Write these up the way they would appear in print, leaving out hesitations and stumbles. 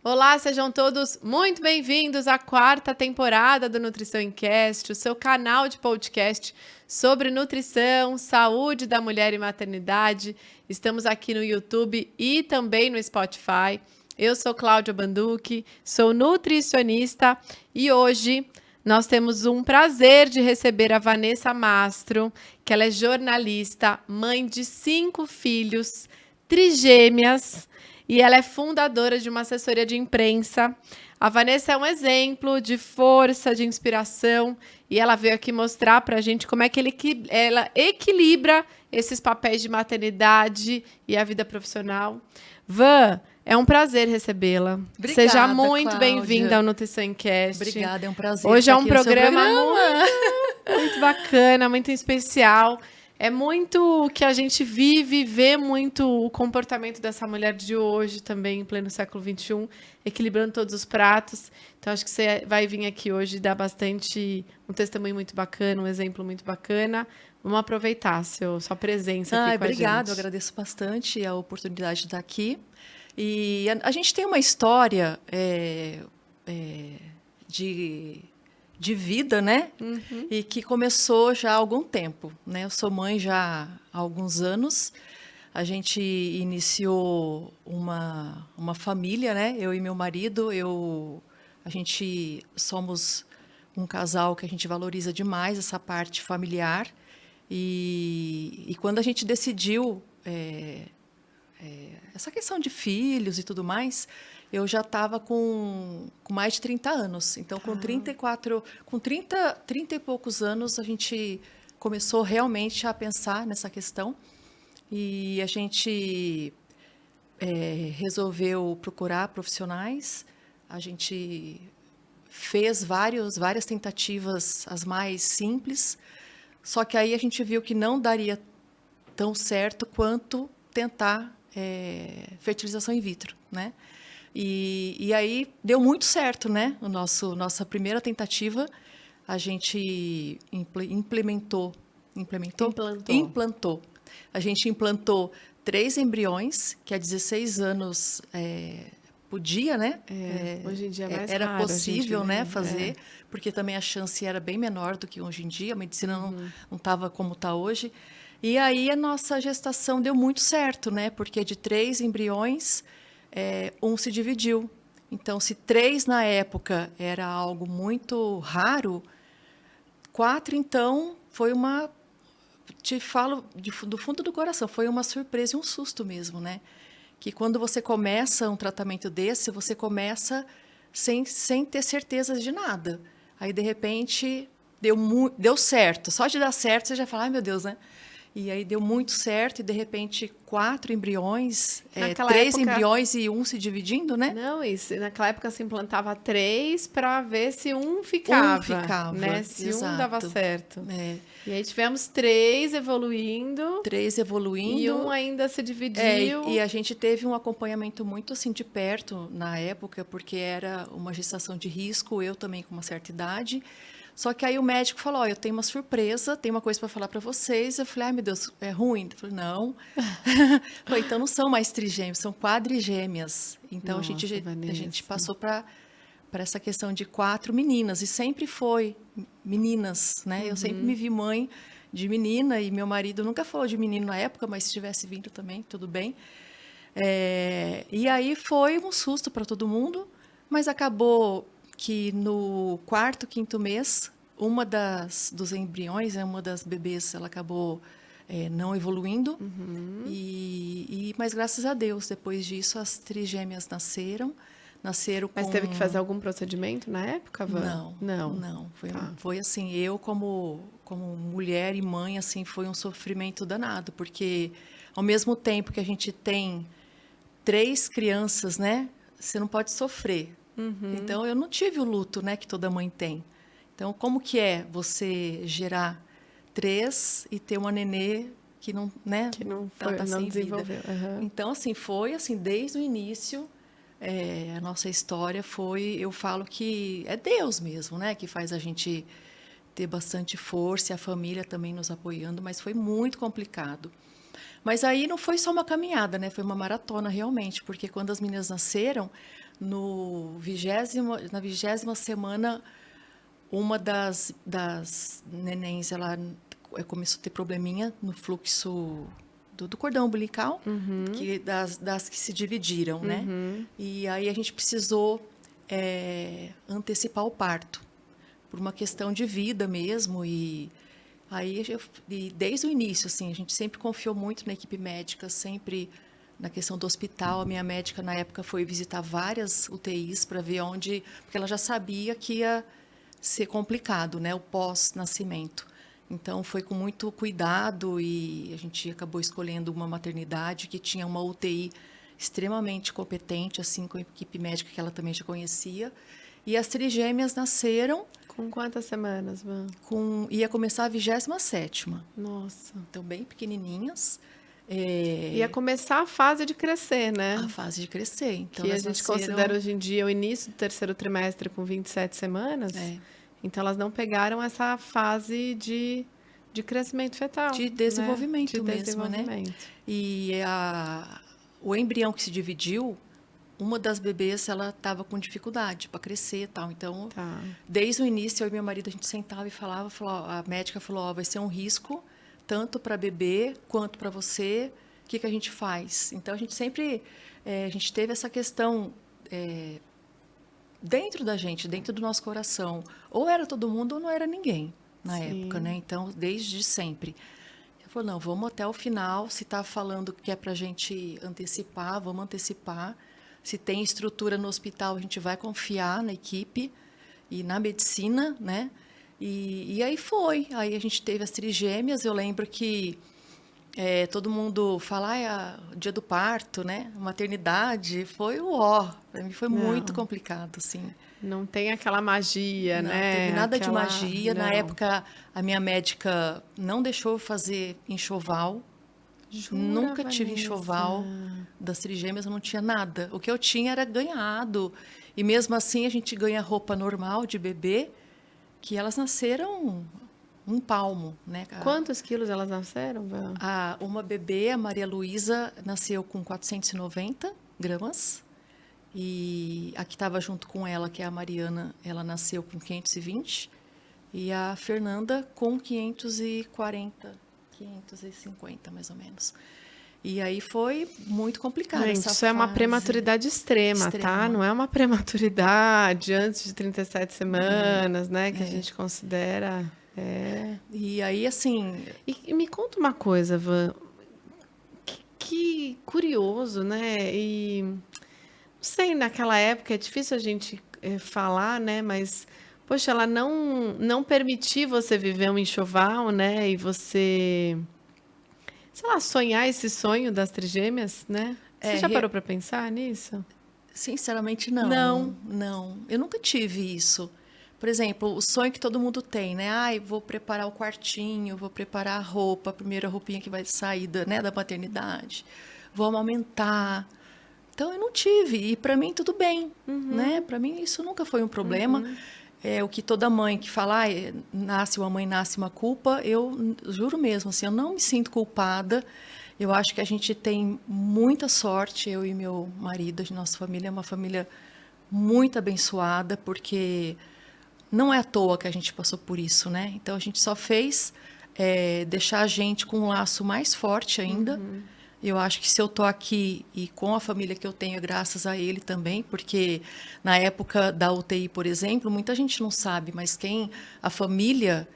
Olá, sejam todos muito bem-vindos à quarta temporada do Nutrição em Cast, o seu canal de podcast sobre nutrição, saúde da mulher e maternidade. Estamos aqui no YouTube e também no Spotify. Eu sou Cláudia Banducchi, sou nutricionista e hoje nós temos um prazer de receber a Vanessa Mastro, que ela é jornalista, mãe de 5 filhos, trigêmeas, e ela é fundadora de uma assessoria de imprensa. A Vanessa é um exemplo de força, de inspiração, e ela veio aqui mostrar para a gente como é que ela equilibra esses papéis de maternidade e a vida profissional. Van, é um prazer recebê-la. Obrigada, Seja muito Cláudia. bem-vinda ao Nutrição em Cast. Obrigada, é um prazer Hoje estar é um aqui no seu programa muito bacana, muito especial. É muito o que a gente vive, vê muito o comportamento dessa mulher de hoje também, em pleno século XXI, equilibrando todos os pratos. Então, acho que você vai vir aqui hoje dar bastante, um testemunho muito bacana, um exemplo muito bacana. Vamos aproveitar sua presença aqui com a gente. Obrigada, eu agradeço bastante a oportunidade de estar aqui. E a gente tem uma história de vida, né? Uhum. E que começou já há algum tempo, né? Eu sou mãe já há alguns anos. A gente iniciou uma família, né? Eu e meu marido, a gente somos um casal que a gente valoriza demais essa parte familiar. E quando a gente decidiu essa questão de filhos e tudo mais, eu já estava com mais de 30 anos. Então, com 30 e poucos anos, a gente começou realmente a pensar nessa questão. E a gente resolveu procurar profissionais. A gente fez várias tentativas, as mais simples. Só que aí a gente viu que não daria tão certo quanto tentar fertilização in vitro, né? E aí deu muito certo, né? Nossa primeira tentativa, a gente implantou. A gente implantou 3 embriões, que há 16 anos podia, né? Hoje em dia é mais Era raro, possível, né, fazer, porque também a chance era bem menor do que hoje em dia, a medicina não estava como está hoje. E aí a nossa gestação deu muito certo, né? Porque de 3 embriões, um se dividiu. Então, se 3 na época era algo muito raro, 4, então, foi te falo do fundo do coração, foi uma surpresa e um susto mesmo, né? Que quando você começa um tratamento desse, você começa sem ter certezas de nada. Aí, de repente, deu certo. Só de dar certo, você já fala, ai, meu Deus, né? E aí deu muito certo e, de repente, 4 embriões, 3 embriões e um se dividindo, né? Não, isso. Naquela época se implantava 3 para ver se um ficava. Um ficava, né? Se exato. um dava certo. E aí tivemos 3 evoluindo. 3 evoluindo. E um ainda se dividiu. E a gente teve um acompanhamento muito assim de perto na época, porque era uma gestação de risco, eu também com uma certa idade. Só que aí o médico falou, eu tenho uma surpresa, tenho uma coisa para falar para vocês. Eu falei, ai meu Deus, é ruim? Eu falei, não. Falei, então não são mais trigêmeos, são quadrigêmeas. Então Nossa, a gente passou para essa questão de 4 meninas, e sempre foi meninas, né? Eu sempre me vi mãe de menina, e meu marido nunca falou de menino na época, mas se tivesse vindo também, tudo bem. E aí foi um susto para todo mundo, mas acabou que no 4º, 5º mês, uma dos embriões, uma das bebês, ela acabou não evoluindo. Mas graças a Deus, depois disso, as trigêmeas nasceram Mas teve que fazer algum procedimento na época, Van? Não. Foi assim, eu como mulher e mãe, assim, foi um sofrimento danado, porque ao mesmo tempo que a gente tem 3 crianças, né, você não pode sofrer. Então, eu não tive o luto, né, que toda mãe tem. Então, como que é você gerar 3 e ter uma nenê que não, né, que não tá sem vida. Uhum. Então, assim, foi assim, desde o início, a nossa história foi, eu falo que é Deus mesmo, né, que faz a gente ter bastante força, e a família também nos apoiando, mas foi muito complicado. Mas aí não foi só uma caminhada, né? Foi uma maratona realmente, porque quando as meninas nasceram, na 20ª semana, uma das nenéns, ela começou a ter probleminha no fluxo do cordão umbilical, que das que se dividiram, né? E aí a gente precisou antecipar o parto, por uma questão de vida mesmo. E aí, desde o início, assim, a gente sempre confiou muito na equipe médica, sempre na questão do hospital. A minha médica, na época, foi visitar várias UTIs para ver onde... Porque ela já sabia que ia ser complicado, né? O pós-nascimento. Então, foi com muito cuidado e a gente acabou escolhendo uma maternidade que tinha uma UTI extremamente competente, assim, com a equipe médica que ela também já conhecia. E as trigêmeas nasceram... Com quantas semanas, Van? Ia começar a 27ª. Nossa. Então, bem pequenininhas. Ia começar a fase de crescer, né? A fase de crescer. Então, que a gente considera hoje em dia o início do 3º trimestre com 27 semanas. Então, elas não pegaram essa fase de crescimento fetal. De desenvolvimento, né? mesmo, né? E o embrião que se dividiu, uma das bebês, ela estava com dificuldade para crescer e tal. Então, desde o início, eu e meu marido, a gente sentava e falava, a médica falou, vai ser um risco, tanto para bebê quanto para você, o que a gente faz? Então, a gente sempre, a gente teve essa questão dentro da gente, dentro do nosso coração. Ou era todo mundo ou não era ninguém na época, né? Então, desde sempre. Ela falou, não, vamos até o final, se está falando que é para a gente antecipar, vamos antecipar. Se tem estrutura no hospital, a gente vai confiar na equipe e na medicina, né? E aí foi. Aí a gente teve as trigêmeas. Eu lembro que todo mundo fala, dia do parto, né? Maternidade, foi para mim foi muito complicado, assim. Não tem aquela magia, não, né? Não teve nada de magia. Não. Na época, a minha médica não deixou eu fazer enxoval. Jura, Nunca tive Vanessa? enxoval das trigêmeas, eu não tinha nada. O que eu tinha era ganhado. E mesmo assim, a gente ganha roupa normal de bebê, que elas nasceram um palmo, né? Quantos quilos elas nasceram? Uma bebê, a Maria Luísa, nasceu com 490 gramas. E a que estava junto com ela, que é a Mariana, ela nasceu com 520. E a Fernanda com 550, mais ou menos. E aí foi muito complicado. Gente, isso é uma prematuridade extrema, tá? Não é uma prematuridade antes de 37 semanas, né? Que a gente considera... E aí, assim... E me conta uma coisa, Van. Que curioso, né? E... Não sei, naquela época, é difícil a gente falar, né? Mas... Poxa, ela não permitir você viver um enxoval, né? E você, sei lá, sonhar esse sonho das trigêmeas, né? Você já parou para pensar nisso? Sinceramente, não. Não. Eu nunca tive isso. Por exemplo, o sonho que todo mundo tem, né? Vou preparar o quartinho, vou preparar a roupa, a primeira roupinha que vai sair da maternidade. Vou amamentar. Então, eu não tive. E para mim, tudo bem, né? Para mim, isso nunca foi um problema. O que toda mãe que fala, nasce uma mãe, nasce uma culpa, eu juro mesmo, assim, eu não me sinto culpada. Eu acho que a gente tem muita sorte, eu e meu marido, a nossa família é uma família muito abençoada, porque não é à toa que a gente passou por isso, né? Então, a gente só fez deixar a gente com um laço mais forte ainda. Eu acho que se eu estou aqui e com a família que eu tenho, é graças a ele também, porque na época da UTI, por exemplo, muita gente não sabe, mas a família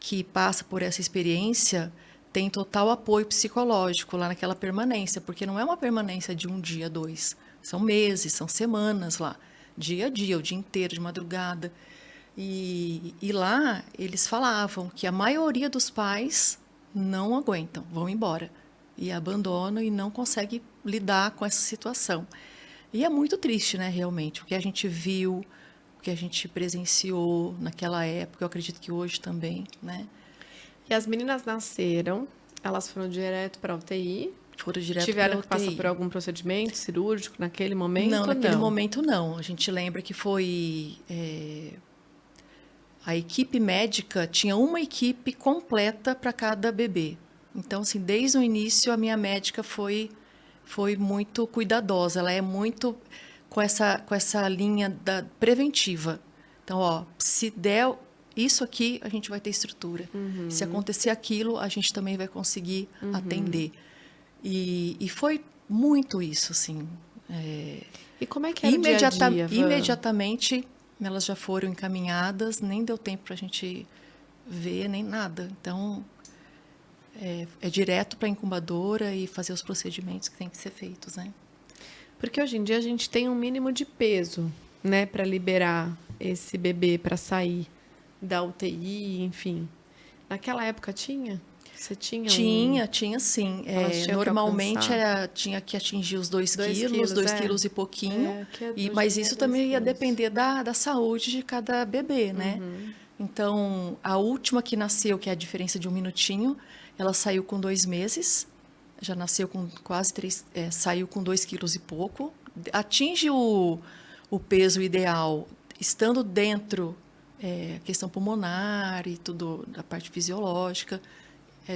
que passa por essa experiência tem total apoio psicológico lá naquela permanência, porque não é uma permanência de um dia, 2, são meses, são semanas lá, dia a dia, o dia inteiro, de madrugada. E lá eles falavam que a maioria dos pais não aguentam, vão embora. E abandonam e não conseguem lidar com essa situação. E é muito triste, né, realmente, o que a gente viu, o que a gente presenciou naquela época, eu acredito que hoje também, né? E as meninas nasceram, elas foram direto para a UTI? Foram direto para a UTI. Tiveram que passar por algum procedimento cirúrgico naquele momento? Não, naquele momento não. A gente lembra que foi... a equipe médica tinha uma equipe completa para cada bebê. Então, assim, desde o início, a minha médica foi muito cuidadosa. Ela é muito com essa linha da preventiva. Então, ó, se der isso aqui, a gente vai ter estrutura. Se acontecer aquilo, a gente também vai conseguir atender. E foi muito isso, assim. E como é que era o dia a dia, Van? Imediatamente, elas já foram encaminhadas, nem deu tempo para a gente ver, nem nada. Então, é direto para a incubadora e fazer os procedimentos que tem que ser feitos, né? Porque hoje em dia a gente tem um mínimo de peso, né, para liberar esse bebê para sair da UTI, enfim. Naquela época tinha? Você tinha Tinha sim. Elas tinham que Normalmente alcançar? tinha que atingir os 2 quilos, quilos, 2 quilos e pouquinho. Mas isso também ia depender da saúde de cada bebê, né? Então, a última que nasceu, que é a diferença de 1 minutinho, ela saiu com 2 meses. Já nasceu com quase 3, saiu com 2 quilos e pouco. Atinge o peso ideal estando dentro questão pulmonar e tudo, da parte fisiológica,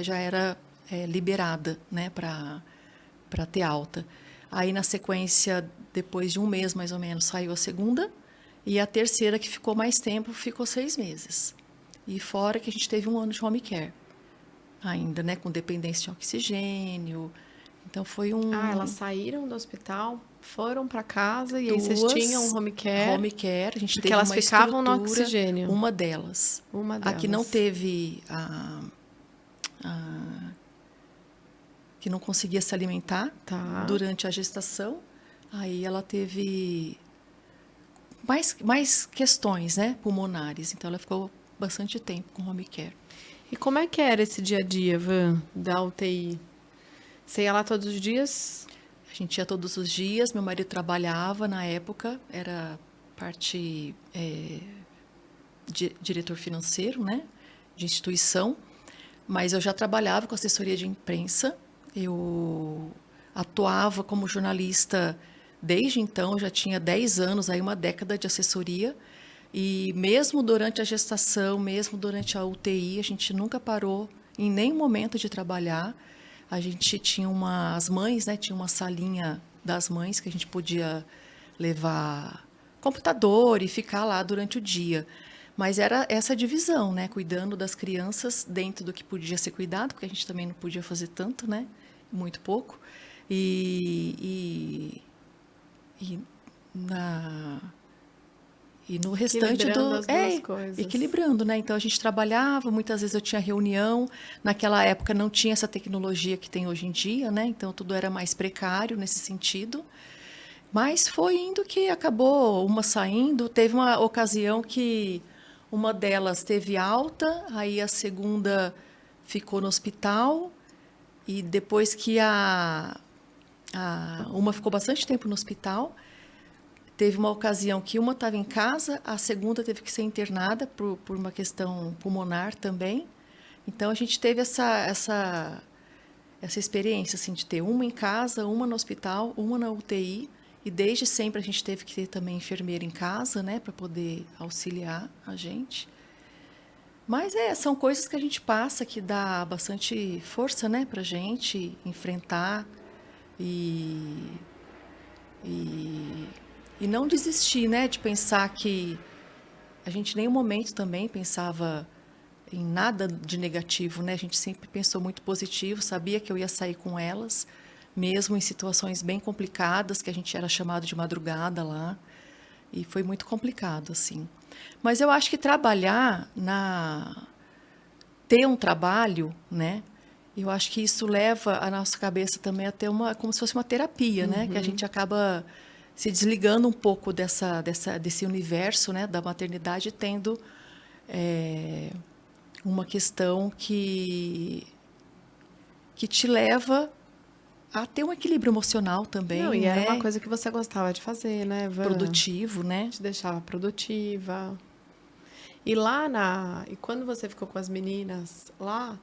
já era liberada, né, para ter alta. Aí, na sequência, depois de 1 mês, mais ou menos, saiu a segunda. E a terceira, que ficou mais tempo, ficou 6 meses. E fora que a gente teve 1 ano de home care ainda, né, com dependência de oxigênio. Então, foi um... elas saíram do hospital, foram para casa e aí 2 vocês tinham um home care? Home care, a gente porque teve elas uma ficavam no estrutura, oxigênio? Uma delas. A que não teve que não conseguia se alimentar durante a gestação, aí ela teve mais questões, né, pulmonares. Então, ela ficou bastante tempo com home care. E como é que era esse dia a dia, Van, da UTI? Você ia lá todos os dias? A gente ia todos os dias. Meu marido trabalhava na época, era parte diretor financeiro, né, de instituição. Mas eu já trabalhava com assessoria de imprensa. Eu atuava como jornalista desde então, já tinha 10 anos, aí 1 década de assessoria. E mesmo durante a gestação, mesmo durante a UTI, a gente nunca parou em nenhum momento de trabalhar. A gente tinha as mães, né? Tinha uma salinha das mães que a gente podia levar computador e ficar lá durante o dia. Mas era essa divisão, né? Cuidando das crianças dentro do que podia ser cuidado, porque a gente também não podia fazer tanto, né? Muito pouco. E no restante as duas coisas. Equilibrando, né? Então a gente trabalhava, muitas vezes eu tinha reunião. Naquela época não tinha essa tecnologia que tem hoje em dia, né? Então tudo era mais precário nesse sentido. Mas foi indo que acabou uma saindo. Teve uma ocasião que uma delas teve alta, aí a segunda ficou no hospital e depois que uma ficou bastante tempo no hospital. Teve uma ocasião que uma estava em casa, a segunda teve que ser internada por uma questão pulmonar também. Então, a gente teve essa experiência assim, de ter uma em casa, uma no hospital, uma na UTI. E desde sempre a gente teve que ter também enfermeira em casa, né, para poder auxiliar a gente. Mas são coisas que a gente passa que dá bastante força, né, para a gente enfrentar e não desistir, né, de pensar que a gente em nenhum momento também pensava em nada de negativo, né? A gente sempre pensou muito positivo, sabia que eu ia sair com elas, mesmo em situações bem complicadas, que a gente era chamado de madrugada lá, e foi muito complicado, assim. Mas eu acho que ter um trabalho, né? Eu acho que isso leva a nossa cabeça também a ter como se fosse uma terapia, né? Que a gente acaba se desligando um pouco desse universo, né, da maternidade, tendo uma questão que te leva a ter um equilíbrio emocional também. Não, e era né? uma coisa que você gostava de fazer, né, Van? Produtivo, né? Te deixava produtiva. E e quando você ficou com as meninas lá,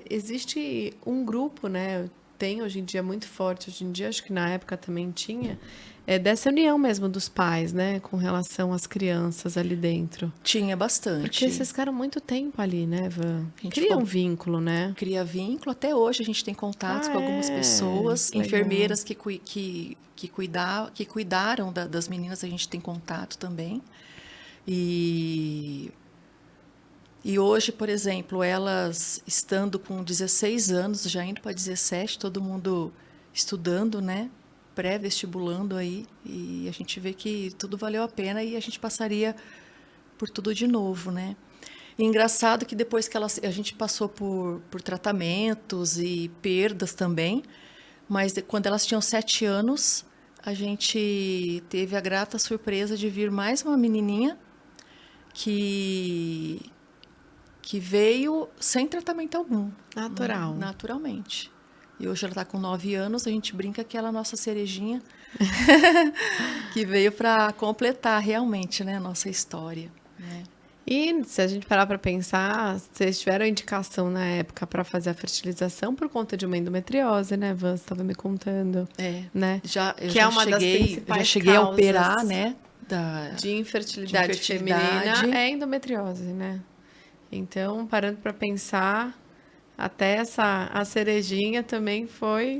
existe um grupo, né? tem hoje em dia muito forte, hoje em dia, acho que na época também tinha, é dessa união mesmo dos pais, né? Com relação às crianças ali dentro. Tinha bastante. Porque vocês ficaram muito tempo ali, né, Van? A gente Cria um ficou- vínculo, né? Cria vínculo. Até hoje a gente tem contatos com algumas pessoas, Que legal. enfermeiras que cuidaram das meninas, a gente tem contato também. E hoje, por exemplo, elas estando com 16 anos, já indo para 17, todo mundo estudando, né? Pré-vestibulando aí, e a gente vê que tudo valeu a pena e a gente passaria por tudo de novo, né? E engraçado que depois que a gente passou por tratamentos e perdas também, mas quando elas tinham 7 anos, a gente teve a grata surpresa de vir mais uma menininha que veio sem tratamento algum. Natural. Naturalmente. E hoje ela está com 9 anos, a gente brinca que ela é a nossa cerejinha, que veio para completar realmente, né, a nossa história. Né? E se a gente parar para pensar, vocês tiveram indicação na época para fazer a fertilização por conta de uma endometriose, né, Van? Você estava me contando. Né? Eu que já é uma das cheguei, principais já cheguei a causas operar, né, de infertilidade feminina é endometriose, né? Então, parando para pensar, até a cerejinha também foi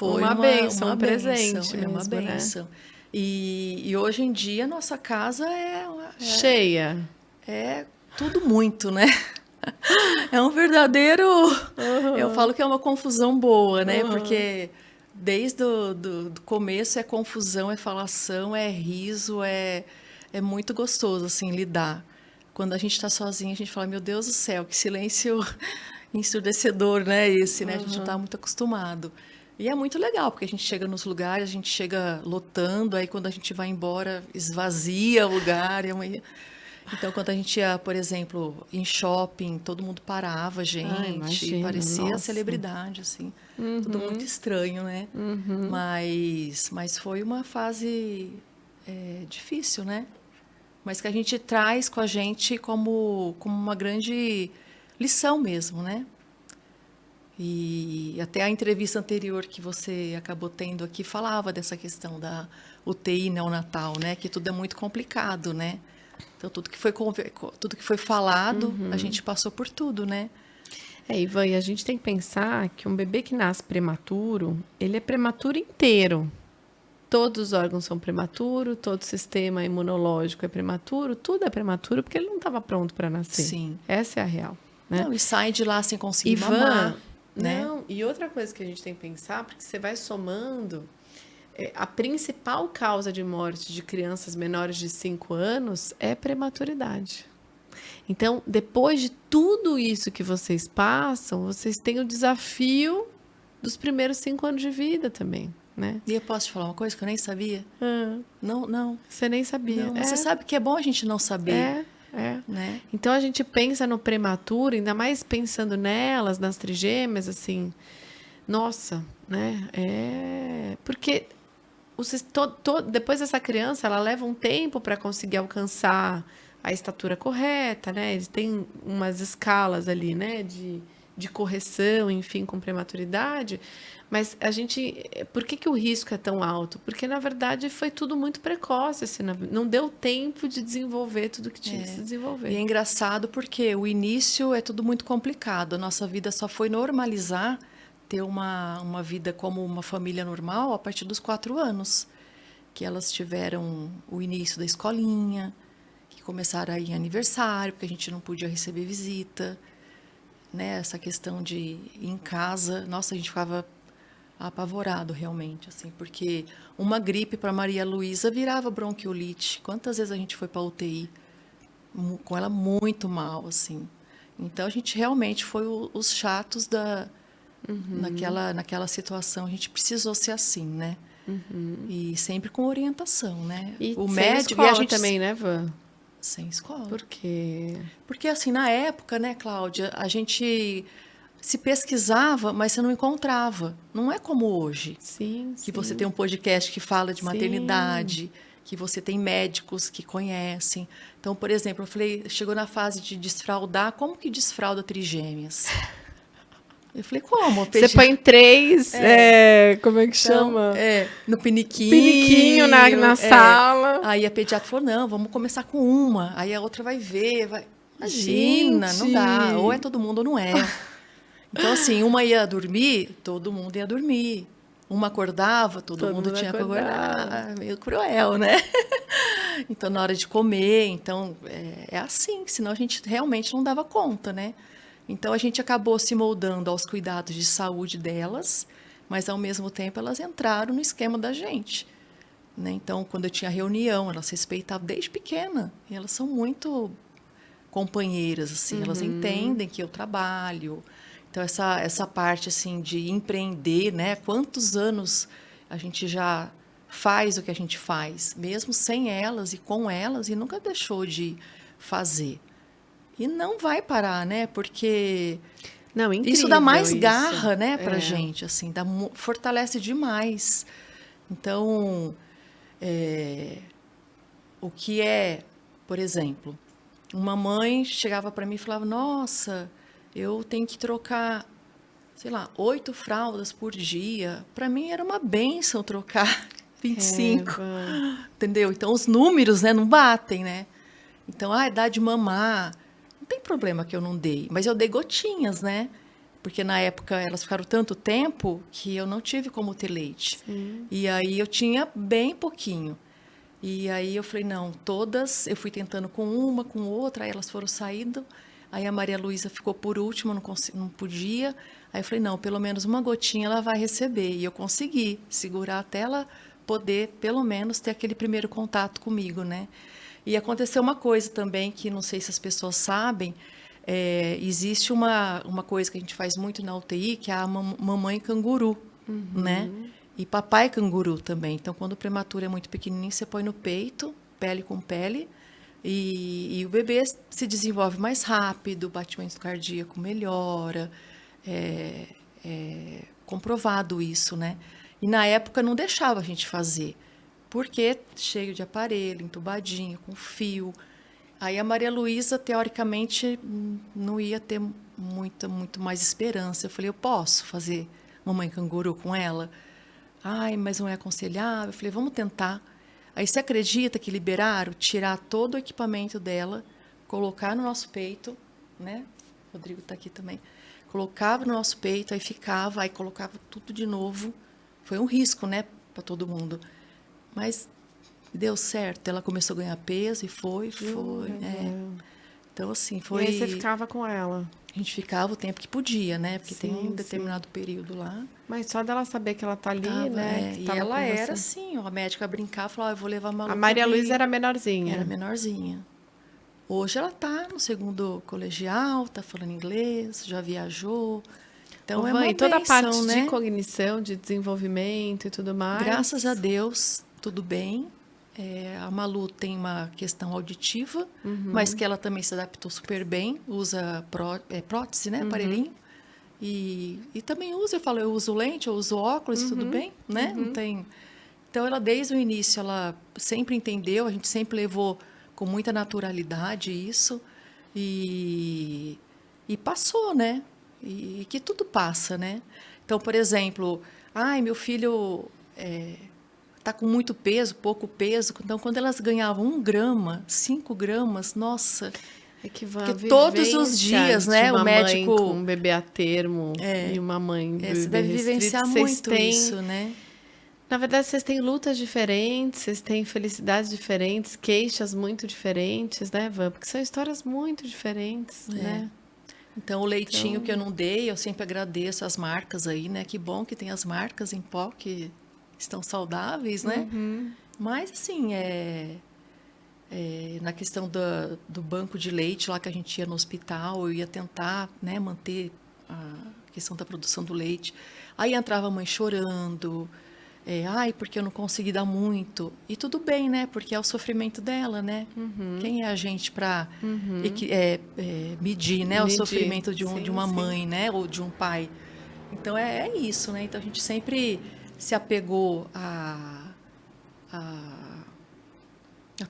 uma bênção, um presente mesmo, uma bênção. né? E hoje em dia, nossa casa cheia. É tudo muito, né? É um verdadeiro... Eu falo que é uma confusão boa, né? Porque desde do começo é confusão, é falação, é riso, é muito gostoso, assim, lidar. Quando a gente está sozinha, a gente fala, meu Deus do céu, que silêncio ensurdecedor, né? Esse, né? A gente não está muito acostumado. E é muito legal, porque a gente chega nos lugares, a gente chega lotando, aí quando a gente vai embora, esvazia o lugar. Então, quando a gente ia, por exemplo, em shopping, todo mundo parava, gente, imagino, parecia nossa. celebridade, assim. Tudo muito estranho, né? Mas foi uma fase difícil, né? Mas que a gente traz com a gente como uma grande lição mesmo, né? E até a entrevista anterior que você acabou tendo aqui falava dessa questão da UTI neonatal, né? Que tudo é muito complicado, né? Então, tudo que foi falado, a gente passou por tudo, né? Ivan, e a gente tem que pensar que um bebê que nasce prematuro, ele é prematuro inteiro. Todos os órgãos são prematuros, todo o sistema imunológico é prematuro, tudo é prematuro porque ele não estava pronto para nascer. Sim. Essa é a real. Né? Não, e sai de lá sem conseguir Ivan, mamar. Né? Não, e outra coisa que a gente tem que pensar, porque você vai somando, a principal causa de morte de crianças menores de 5 anos é prematuridade. Então, depois de tudo isso que vocês passam, vocês têm o desafio dos primeiros 5 anos de vida também. Né? E eu posso te falar uma coisa que eu nem sabia? Não. Você nem sabia. Não, você sabe que é bom a gente não saber. Né? Então, a gente pensa no prematuro, ainda mais pensando nelas, nas trigêmeas, assim, nossa, né? Porque depois dessa criança, ela leva um tempo para conseguir alcançar a estatura correta, né? Eles têm umas escalas ali, né? De correção, enfim, com prematuridade. Mas por que o risco é tão alto? Porque, na verdade, foi tudo muito precoce. Assim, não deu tempo de desenvolver tudo que tinha que se desenvolver. E é engraçado porque o início é tudo muito complicado. A nossa vida só foi normalizar, ter uma vida como uma família normal a partir dos 4 anos. Que elas tiveram o início da escolinha, que começaram a ir em aniversário, porque a gente não podia receber visita. Né? Essa questão de ir em casa, nossa, a gente ficava apavorado realmente, assim, porque uma gripe para Maria Luísa virava bronquiolite. Quantas vezes a gente foi para UTI com ela muito mal, assim. Então a gente realmente foi os chatos naquela situação. A gente precisou ser assim, né? E sempre com orientação, né? E o sem médico escola e a gente também, né, Van? Sem escola. Por quê? Porque assim, na época, né, Cláudia, a gente se pesquisava, mas você não encontrava. Não é como hoje. Sim, que você tem um podcast que fala de maternidade, sim. Que você tem médicos que conhecem. Então, por exemplo, eu falei, chegou na fase de desfraldar, como que desfralda trigêmeas? Eu falei, como? Você põe 3, como é que chama? No piniquinho. Piniquinho na sala. Aí a pediatra falou, não, vamos começar com uma. Aí a outra vai ver, Imagina, não dá. Ou é todo mundo ou não é. Então, assim, uma ia dormir, todo mundo ia dormir. Uma acordava, todo mundo tinha que acordar. Meio cruel, né? Então, na hora de comer, então, é assim, senão a gente realmente não dava conta, né? Então, a gente acabou se moldando aos cuidados de saúde delas, mas, ao mesmo tempo, elas entraram no esquema da gente, né? Então, quando eu tinha reunião, elas respeitavam desde pequena. E elas são muito companheiras, assim, elas entendem que eu trabalho. Então, essa parte, assim, de empreender, né? Quantos anos a gente já faz o que a gente faz, mesmo sem elas e com elas, e nunca deixou de fazer. E não vai parar, né? Porque não, isso dá mais garra, né, pra gente, assim, fortalece demais. Então, o que por exemplo, uma mãe chegava para mim e falava, nossa, eu tenho que trocar, sei lá, 8 fraldas por dia. Para mim era uma bênção trocar 25, entendeu? Então, os números, né, não batem, né? Então, dá de mamar. Não tem problema que eu não dei, mas eu dei gotinhas, né? Porque na época elas ficaram tanto tempo que eu não tive como ter leite. Sim. E aí eu tinha bem pouquinho. E aí eu falei, não, todas, eu fui tentando com uma, com outra, aí elas foram saindo. Aí a Maria Luísa ficou por último, não podia. Aí eu falei, não, pelo menos uma gotinha ela vai receber. E eu consegui segurar até ela poder, pelo menos, ter aquele primeiro contato comigo, né? E aconteceu uma coisa também que não sei se as pessoas sabem, existe uma coisa que a gente faz muito na UTI, que é a mamãe canguru, né? E papai canguru também. Então, quando o prematuro é muito pequenininho, você põe no peito, pele com pele, e o bebê se desenvolve mais rápido, o batimento cardíaco melhora, comprovado isso, né? E na época não deixava a gente fazer, porque cheio de aparelho, entubadinho, com fio. Aí a Maria Luísa, teoricamente, não ia ter muito mais esperança. Eu falei, eu posso fazer mamãe canguru com ela? Ai, mas não é aconselhável. Eu falei, vamos tentar. Aí você acredita que liberaram, tirar todo o equipamento dela, colocar no nosso peito, né? O Rodrigo está aqui também. Colocava no nosso peito, aí ficava, aí colocava tudo de novo. Foi um risco, né, para todo mundo. Mas deu certo. Ela começou a ganhar peso e foi. Então, assim, foi... E aí você ficava com ela? A gente ficava o tempo que podia, né? Porque tem um determinado período lá. Mas só dela saber que ela tá ali, né? E ela era assim, ó, a médica brincava, falava, eu vou levar a Malu. A Maria Luísa era menorzinha. Era menorzinha. Hoje ela tá no 2º colegial, tá falando inglês, já viajou. Então é uma bênção, toda a parte né? de cognição, de desenvolvimento e tudo mais. Graças a Deus, tudo bem. A Malu tem uma questão auditiva, mas que ela também se adaptou super bem, usa prótese, né, aparelhinho. E também usa, eu uso lente, eu uso óculos, tudo bem, né? Não tem... Então, ela desde o início, ela sempre entendeu, a gente sempre levou com muita naturalidade isso, e passou, né? E que tudo passa, né? Então, por exemplo, meu filho está com muito peso, pouco peso. Então, quando elas ganhavam 1 grama, 5 gramas, nossa... Porque todos os dias, né, o médico... com um bebê a termo e uma mãe bebê você deve vivenciar muito isso, né? Na verdade, vocês têm lutas diferentes, vocês têm felicidades diferentes, queixas muito diferentes, né, Van? Porque são histórias muito diferentes, né? Então, o leitinho que eu não dei, eu sempre agradeço as marcas aí, né? Que bom que tem as marcas em pó que estão saudáveis, né? Mas, assim, na questão do banco de leite lá que a gente ia no hospital, eu ia tentar, né, manter a questão da produção do leite. Aí entrava a mãe chorando, porque eu não consegui dar muito. E tudo bem, né, porque é o sofrimento dela, né? Quem é a gente para medir, né, o sofrimento de uma mãe, né, ou de um pai? Então, é isso, né? Então, a gente sempre se apegou a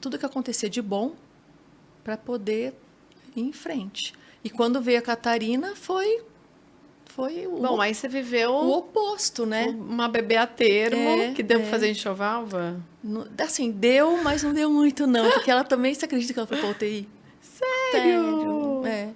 tudo que acontecia de bom para poder ir em frente. E quando veio a Catarina, foi foi Bom, aí você viveu o oposto, né? uma bebê a termo, que deu pra é. fazer enxoval, Vã? Assim, deu, mas não deu muito, não. Porque ela também, você acredita que ela foi pra UTI? Sério? Sério? É.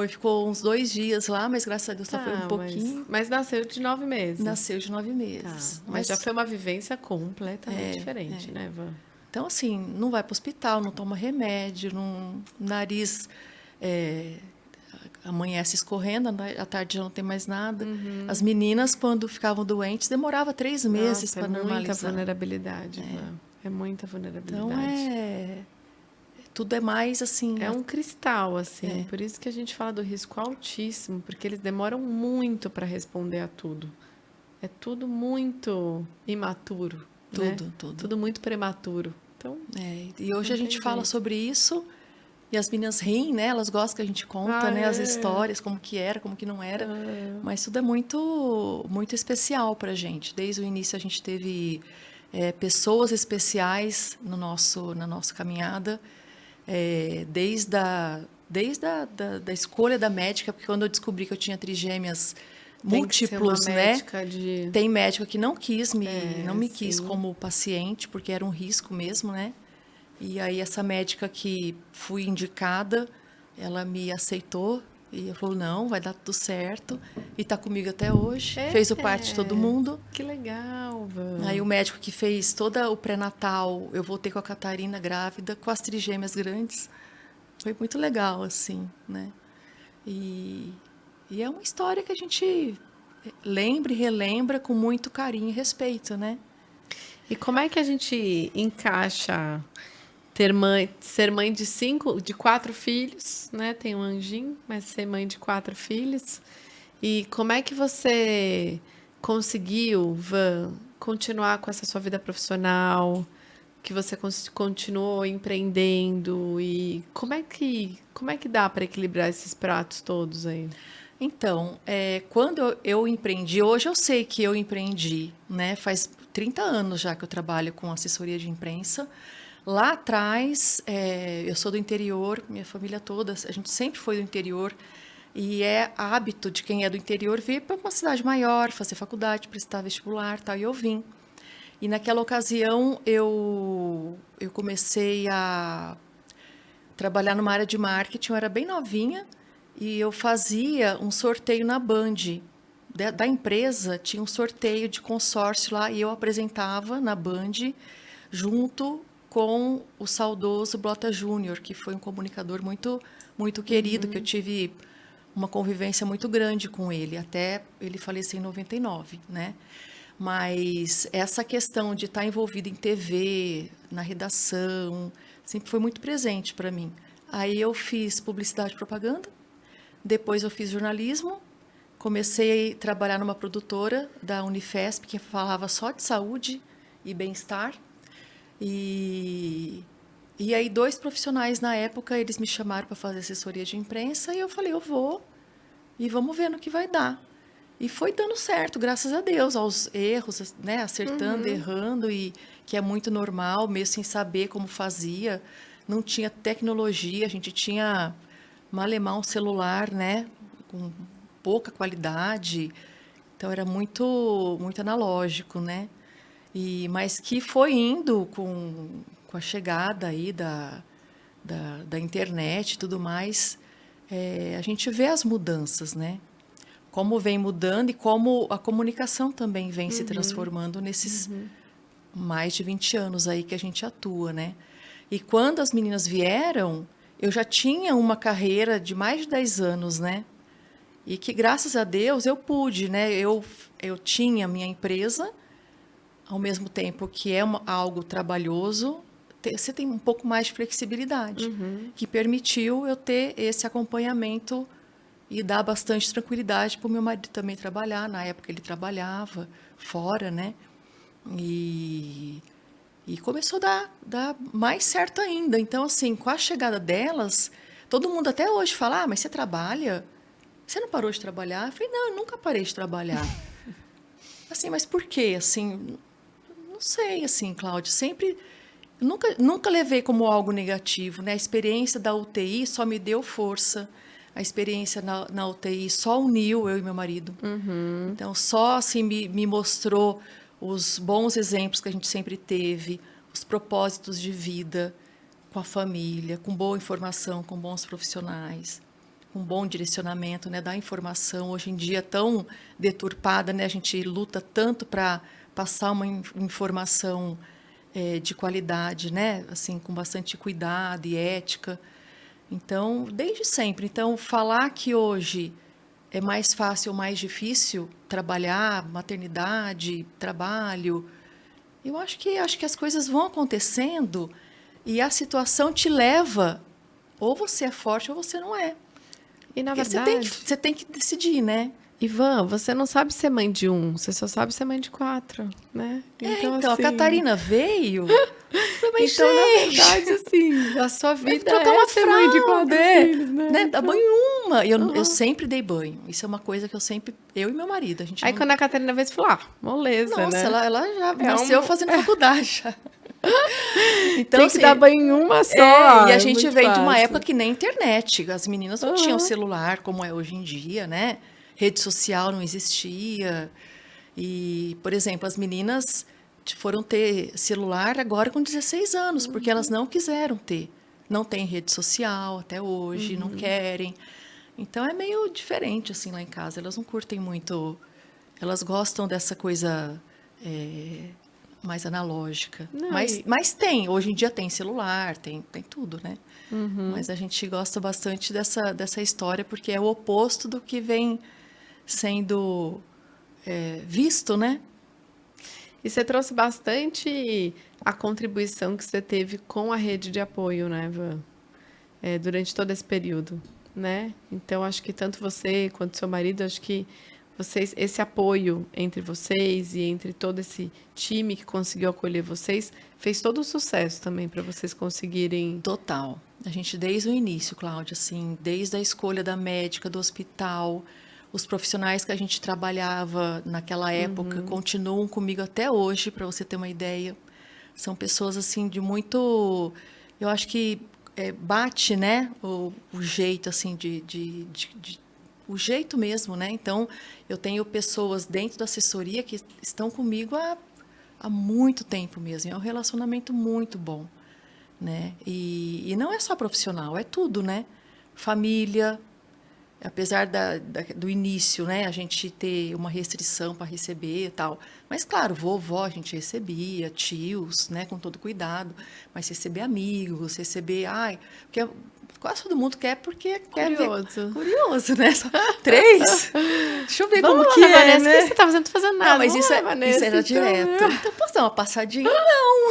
Ficou uns 2 dias lá, mas graças a Deus só foi um Tá, pouquinho. mas nasceu de 9 meses. Nasceu de 9 Tá, meses. mas já foi uma vivência completamente É, diferente, né, Vã? Então, assim, não vai para o hospital, não toma remédio, não, nariz é, amanhece escorrendo, à tarde já não tem mais nada. As meninas, quando ficavam doentes, demorava 3 meses Nossa, para é muita normalizar. vulnerabilidade, Vã. É muita Então, vulnerabilidade. tudo é mais assim. É um cristal, assim. Por isso que a gente fala do risco altíssimo, porque eles demoram muito para responder a tudo. É tudo muito imaturo, né? Tudo. Tudo muito prematuro. Então, E hoje não a tem gente fala jeito. sobre isso e as meninas riem, né? Elas gostam que a gente conta, né? As histórias, como que era, como que não era. Mas tudo é muito, muito especial pra gente. Desde o início a gente teve pessoas especiais na nossa caminhada. Desde a escolha da médica, porque quando eu descobri que eu tinha trigêmeas Tem que ser uma múltiplos, né? médica de... Tem médica que não me quis sim. como paciente, porque era um risco mesmo, né? E aí essa médica que fui indicada, ela me aceitou e falou, não, vai dar tudo certo. E tá comigo até hoje, fez o parte de todo mundo. Que legal, Aí Vã. o médico que fez todo o pré-natal, eu voltei com a Catarina grávida, com as trigêmeas grandes. Foi muito legal, assim, né? E, e é uma história que a gente lembra e relembra com muito carinho e respeito, né? E como é que a gente encaixa ser mãe de 4 filhos, né? Tem um anjinho, mas ser mãe de 4 filhos. E como é que você conseguiu, Van, continuar com essa sua vida profissional? Que você continuou empreendendo e como é que dá para equilibrar esses pratos todos aí? Então, quando eu empreendi, hoje eu sei que eu empreendi, né? Faz 30 anos já que eu trabalho com assessoria de imprensa. Lá atrás, eu sou do interior, minha família toda, a gente sempre foi do interior. E é hábito de quem é do interior vir para uma cidade maior, fazer faculdade, prestar vestibular, tal, e eu vim. E naquela ocasião eu comecei a trabalhar numa área de marketing, eu era bem novinha e eu fazia um sorteio na Band. Da empresa tinha um sorteio de consórcio lá e eu apresentava na Band junto com o saudoso Blota Júnior, que foi um comunicador muito, muito querido, que eu tive uma convivência muito grande com ele, até ele falecer em 99, né? Mas essa questão de estar envolvida em TV, na redação, sempre foi muito presente para mim. Aí eu fiz publicidade e propaganda, depois eu fiz jornalismo, comecei a trabalhar numa produtora da Unifesp que falava só de saúde e bem-estar. E aí 2 profissionais na época, eles me chamaram para fazer assessoria de imprensa e eu falei, eu vou e vamos ver no que vai dar. E foi dando certo, graças a Deus, aos erros, né? Acertando, errando, e que é muito normal, mesmo sem saber como fazia. Não tinha tecnologia, a gente tinha malemar um celular, né? Com pouca qualidade. Então era muito, muito analógico, né? Mas que foi indo com a chegada aí da internet e tudo mais, a gente vê as mudanças, né? Como vem mudando e como a comunicação também vem se transformando nesses mais de 20 anos aí que a gente atua, né? E quando as meninas vieram, eu já tinha uma carreira de mais de 10 anos, né? E que, graças a Deus, eu pude, né? Eu tinha minha empresa, ao mesmo tempo que é algo trabalhoso, você tem um pouco mais de flexibilidade, que permitiu eu ter esse acompanhamento e dar bastante tranquilidade para o meu marido também trabalhar. Na época ele trabalhava fora, né? E começou a dar mais certo ainda. Então, assim, com a chegada delas, todo mundo até hoje fala, mas você trabalha? Você não parou de trabalhar? Eu falei, não, eu nunca parei de trabalhar. Assim, mas por quê? Assim, não sei, assim, Cláudio, sempre... Nunca levei como algo negativo, né? A experiência da UTI só me deu força. a experiência na UTI só uniu eu e meu marido. Então, só assim me mostrou os bons exemplos que a gente sempre teve, os propósitos de vida com a família, com boa informação, com bons profissionais, com bom direcionamento, né, da informação. Hoje em dia tão deturpada, né, a gente luta tanto para passar uma informação de qualidade, né, assim, com bastante cuidado e ética. Então, desde sempre. Então, falar que hoje é mais fácil ou mais difícil trabalhar, maternidade, trabalho, eu acho que as coisas vão acontecendo e a situação te leva, ou você é forte ou você não é. E na Porque verdade, você tem que decidir, né? Ivan, você não sabe ser mãe de um, você só sabe ser mãe de 4, né? Então, a assim, Catarina veio. Falei, mas, então, na gente, verdade, assim, a sua vai vida trocar é uma ser mãe de 4 fralda, filhos, né? né? Dá Então, banho uma. E eu sempre dei banho. Isso é uma coisa que eu e meu marido, a gente aí não... quando a Catarina veio, você falou, moleza, Nossa, né? ela já É nasceu fazendo faculdade já. Então, Tem que assim, dar banho em uma só. e a é gente muito vem de uma fácil. época que nem internet. As meninas não tinham celular como é hoje em dia, né? Rede social não existia. E, por exemplo, as meninas foram ter celular agora com 16 anos, porque elas não quiseram ter. Não tem rede social até hoje, não querem. Então é meio diferente assim lá em casa. Elas não curtem muito. Elas gostam dessa coisa mais analógica. Não, Mas tem, hoje em dia tem celular, tem tudo, né? Mas a gente gosta bastante dessa história, porque é o oposto do que vem sendo visto, né? E você trouxe bastante a contribuição que você teve com a rede de apoio, né, Van? Durante todo esse período, né? Então, acho que tanto você quanto seu marido, acho que vocês, esse apoio entre vocês e entre todo esse time que conseguiu acolher vocês, fez todo o sucesso também para vocês conseguirem. Total. A gente, desde o início, Cláudia, assim, desde a escolha da médica, do hospital, os profissionais que a gente trabalhava naquela época continuam comigo até hoje, para você ter uma ideia. São pessoas, assim, de muito... Eu acho que bate, né, o jeito, assim, o jeito mesmo, né? Então, eu tenho pessoas dentro da assessoria que estão comigo há muito tempo mesmo. É um relacionamento muito bom, né? E não é só profissional, é tudo, né? Família, apesar do início, né? A gente ter uma restrição para receber e tal. Mas, claro, vovó a gente recebia, tios, né? Com todo cuidado. Mas receber amigos, receber... porque quase todo mundo quer porque quer ver. Curioso, né? Só 3? Deixa eu ver Vamos como lá, que é, Vanessa, né? o que você tá fazendo? Não tô fazendo nada. Não, mas Vamos isso, lá, Vanessa, isso era então, direto. Então, posso dar uma passadinha?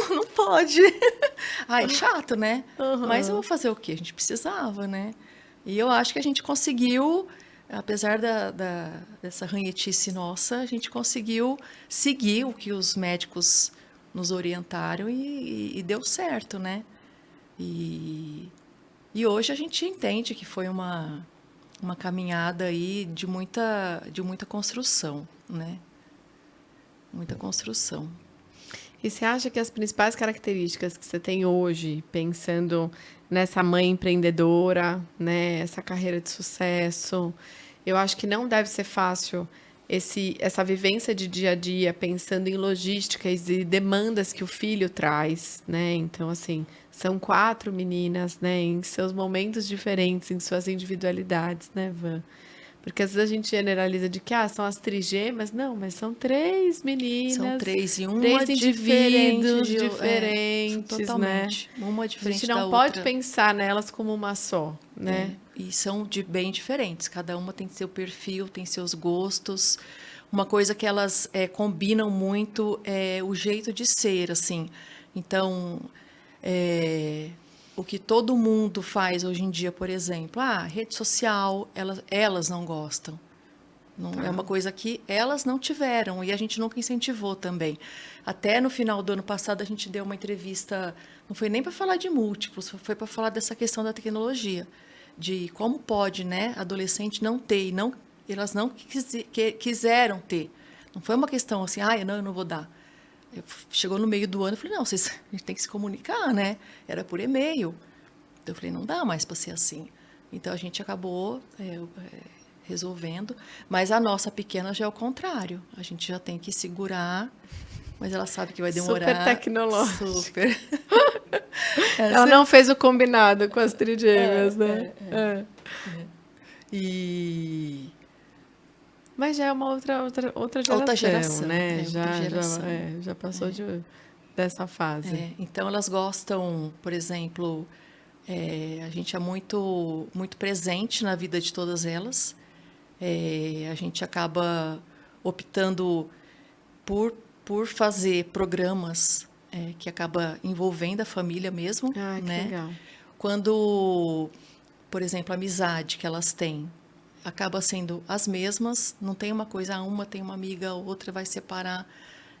Não pode. É chato, né? Mas eu vou fazer o quê? A gente precisava, né? E eu acho que a gente conseguiu, apesar dessa ranhetice nossa, a gente conseguiu seguir o que os médicos nos orientaram e deu certo, né? E hoje a gente entende que foi uma caminhada aí de muita construção, né? Muita construção. E você acha que as principais características que você tem hoje, pensando nessa mãe empreendedora, né, essa carreira de sucesso, eu acho que não deve ser fácil essa vivência de dia a dia, pensando em logísticas e demandas que o filho traz, né? Então, assim, são 4 meninas, né, em seus momentos diferentes, em suas individualidades, né, Van? Porque às vezes a gente generaliza de que são as trigêmeas. Não, mas são 3 meninas. São 3 e uma 3 indivíduos diferente diferentes, totalmente. né? Uma A diferente gente da não pode outra. pensar nelas como uma só, né? E são bem diferentes. Cada uma tem seu perfil, tem seus gostos. Uma coisa que elas combinam muito é o jeito de ser, assim. Então, o que todo mundo faz hoje em dia, por exemplo, rede social, elas não gostam. Não, é uma coisa que elas não tiveram e a gente nunca incentivou também. Até no final do ano passado a gente deu uma entrevista, não foi nem para falar de múltiplos, foi para falar dessa questão da tecnologia, de como pode, né, adolescente não ter e elas não quiseram ter. Não foi uma questão assim, eu não vou dar. Chegou no meio do ano, eu falei, não, a gente tem que se comunicar, né? Era por e-mail. Então eu falei, não dá mais para ser assim. Então, a gente acabou resolvendo. Mas a nossa pequena já é o contrário. A gente já tem que segurar, mas ela sabe que vai demorar. Super tecnológico. Super. Ela não fez o combinado com as trigêmeas, né? E... Mas já é uma outra geração, né? outra geração. Já passou dessa fase. Então, elas gostam, por exemplo, a gente é muito, muito presente na vida de todas elas. A gente acaba optando por fazer programas que acaba envolvendo a família mesmo, Ah, que né? legal. Quando, por exemplo, a amizade que elas têm acaba sendo as mesmas, não tem uma coisa, uma tem uma amiga, a outra vai separar.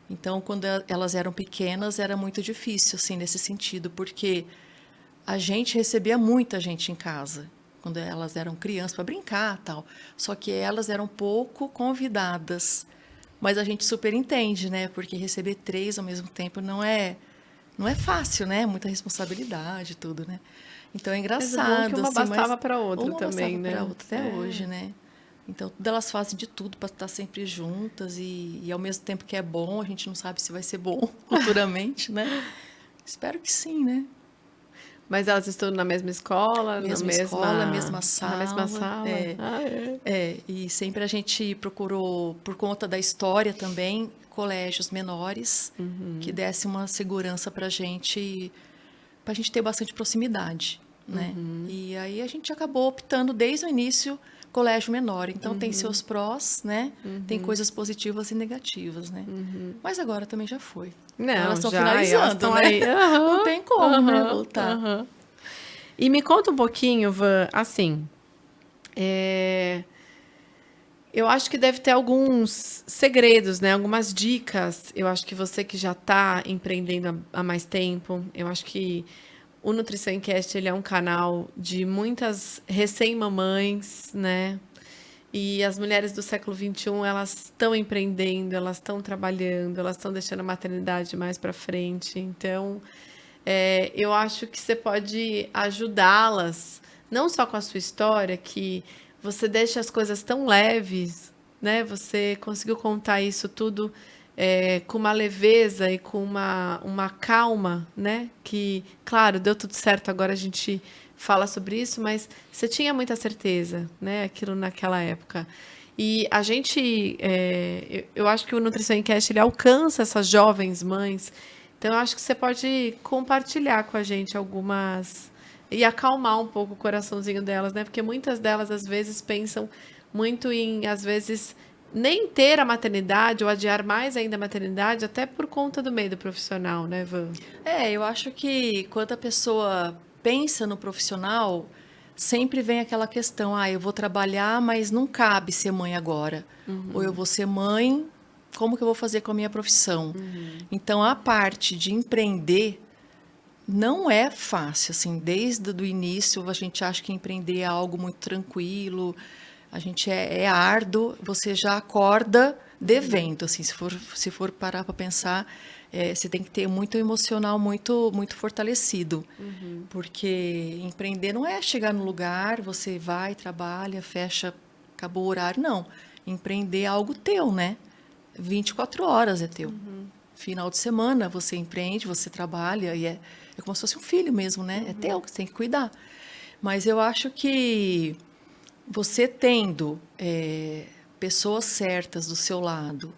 Então, quando elas eram pequenas, era muito difícil, assim, nesse sentido, porque a gente recebia muita gente em casa, quando elas eram crianças, para brincar e tal. Só que elas eram pouco convidadas. Mas a gente super entende, né? Porque receber 3 ao mesmo tempo não é fácil, né? Muita responsabilidade e tudo, né? Então, é engraçado. Mas é bom que uma assim, bastava para outra uma também, bastava né? para outra até hoje, né? Então, tudo elas fazem de tudo para estar sempre juntas e ao mesmo tempo que é bom, a gente não sabe se vai ser bom futuramente, né? Espero que sim, né? Mas elas estudam na mesma escola, Mesma escola, mesma sala. Na mesma sala? E sempre a gente procurou, por conta da história também, colégios menores, que desse uma segurança para a gente ter bastante proximidade, né? E aí a gente acabou optando desde o início colégio menor. Então tem seus prós, né? Tem coisas positivas e negativas, né? Mas agora também já foi. Não, elas estão já, finalizando, elas né? Aí. Não tem como, né? Voltar. E me conta um pouquinho, Van, assim, eu acho que deve ter alguns segredos, né? Algumas dicas. Eu acho que você que já está empreendendo há mais tempo, eu acho que o Nutrição em Cast, ele é um canal de muitas recém-mamães, né? E as mulheres do século XXI, elas estão empreendendo, elas estão trabalhando, elas estão deixando a maternidade mais para frente. Então, eu acho que você pode ajudá-las, não só com a sua história, que você deixa as coisas tão leves, né? Você conseguiu contar isso tudo com uma leveza e com uma calma, né? Que, claro, deu tudo certo, agora a gente fala sobre isso, mas você tinha muita certeza, né? Aquilo naquela época. E a gente, eu acho que o Nutrição em Cast, ele alcança essas jovens mães. Então, eu acho que você pode compartilhar com a gente algumas e acalmar um pouco o coraçãozinho delas, né? Porque muitas delas, às vezes, pensam muito em, às vezes, nem ter a maternidade ou adiar mais ainda a maternidade, até por conta do medo profissional, né, Van? Eu acho que quando a pessoa pensa no profissional, sempre vem aquela questão, eu vou trabalhar, mas não cabe ser mãe agora. Ou eu vou ser mãe, como que eu vou fazer com a minha profissão? Então, a parte de empreender não é fácil, assim, desde o início a gente acha que empreender é algo muito tranquilo, a gente é árduo, você já acorda devendo, assim, se for parar para pensar, você tem que ter muito emocional muito muito fortalecido, porque empreender não é chegar no lugar, você vai, trabalha, fecha, acabou o horário, não. Empreender é algo teu, né? 24 horas é teu. Final de semana você empreende, você trabalha e é como se fosse um filho mesmo, né? É teu, que você tem que cuidar. Mas eu acho que você tendo pessoas certas do seu lado,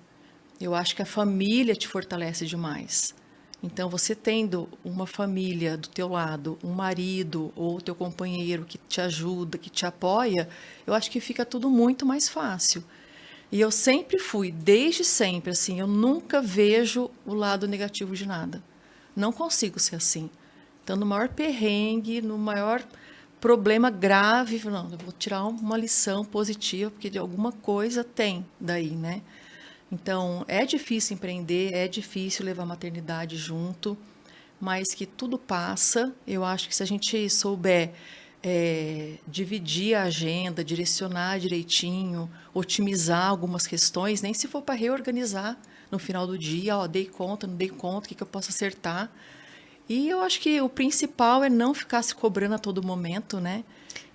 eu acho que a família te fortalece demais. Então, você tendo uma família do teu lado, um marido ou teu companheiro que te ajuda, que te apoia, eu acho que fica tudo muito mais fácil. E eu sempre fui, desde sempre, assim, eu nunca vejo o lado negativo de nada. Não consigo ser assim. Então, no maior perrengue, no maior problema grave, não, eu vou tirar uma lição positiva, porque de alguma coisa tem daí, né? Então, é difícil empreender, é difícil levar a maternidade junto, mas que tudo passa. Eu acho que se a gente souber dividir a agenda, direcionar direitinho, otimizar algumas questões, nem se for para reorganizar no final do dia, dei conta, não dei conta, o que eu posso acertar. E eu acho que o principal é não ficar se cobrando a todo momento, né?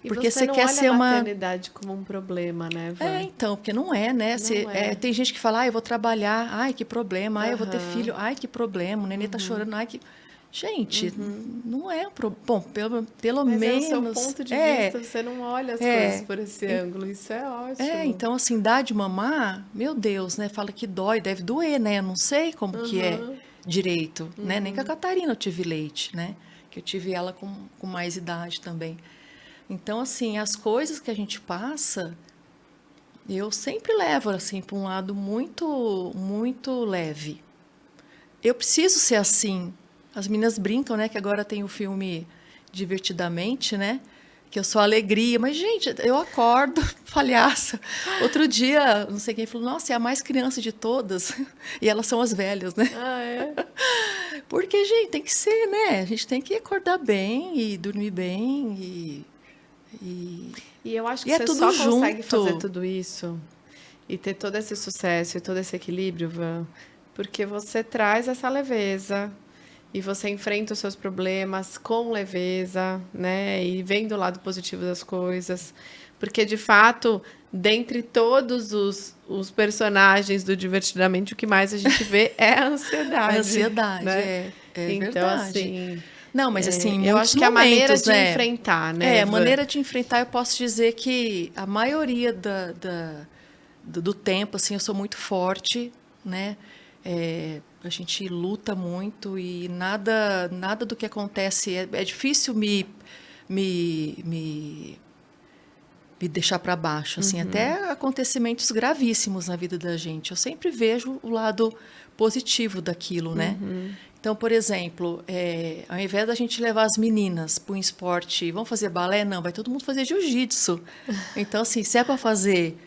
E Porque você você não quer olha ser a uma... maternidade como um problema, né, Van? Então, porque não é, né? Não é. Tem gente que fala, eu vou trabalhar, ai, que problema, ai, eu vou ter Aham. filho, ai, que problema, o nenê tá chorando, ai, que... Gente, não é um problema. Bom, pelo Mas é o seu menos... ponto de vista, você não olha as coisas por esse En- ângulo. Isso é ótimo. então, assim, dar de mamar, meu Deus, né? Fala que dói, deve doer, né? Eu não sei como que é Aham. direito, né? Nem com a Catarina eu tive leite, né? Que eu tive ela com mais idade também. Então, assim, as coisas que a gente passa, eu sempre levo, assim, para um lado muito, muito leve. Eu preciso ser assim. As meninas brincam, né? Que agora tem o filme Divertidamente, né? Que eu sou alegria. Mas, gente, eu acordo, palhaça. Outro dia, não sei quem falou, nossa, é a mais criança de todas. E elas são as velhas, né? Ah, é? Porque, gente, tem que ser, né? A gente tem que acordar bem e dormir bem e, E eu acho que e é você tudo só consegue fazer junto. tudo isso e ter todo esse sucesso e todo esse equilíbrio, Van, porque você traz essa leveza e você enfrenta os seus problemas com leveza, né? E vendo o lado positivo das coisas. Porque, de fato, dentre todos os personagens do Divertidamente, o que mais a gente vê é a A ansiedade, ansiedade, né? é Então, verdade. assim, Não, mas assim, em eu muitos acho que a maneira momentos, de né? enfrentar, né, A Van? maneira de enfrentar, eu posso dizer que a maioria do tempo, assim, eu sou muito forte, né? A gente luta muito e nada do que acontece é difícil me, me, me deixar para baixo, assim, até acontecimentos gravíssimos na vida da gente. Eu sempre vejo o lado positivo daquilo, né? Então, por exemplo, ao invés da gente levar as meninas para um esporte, vamos fazer balé? Não, vai todo mundo fazer jiu-jitsu. Então, assim, se é para fazer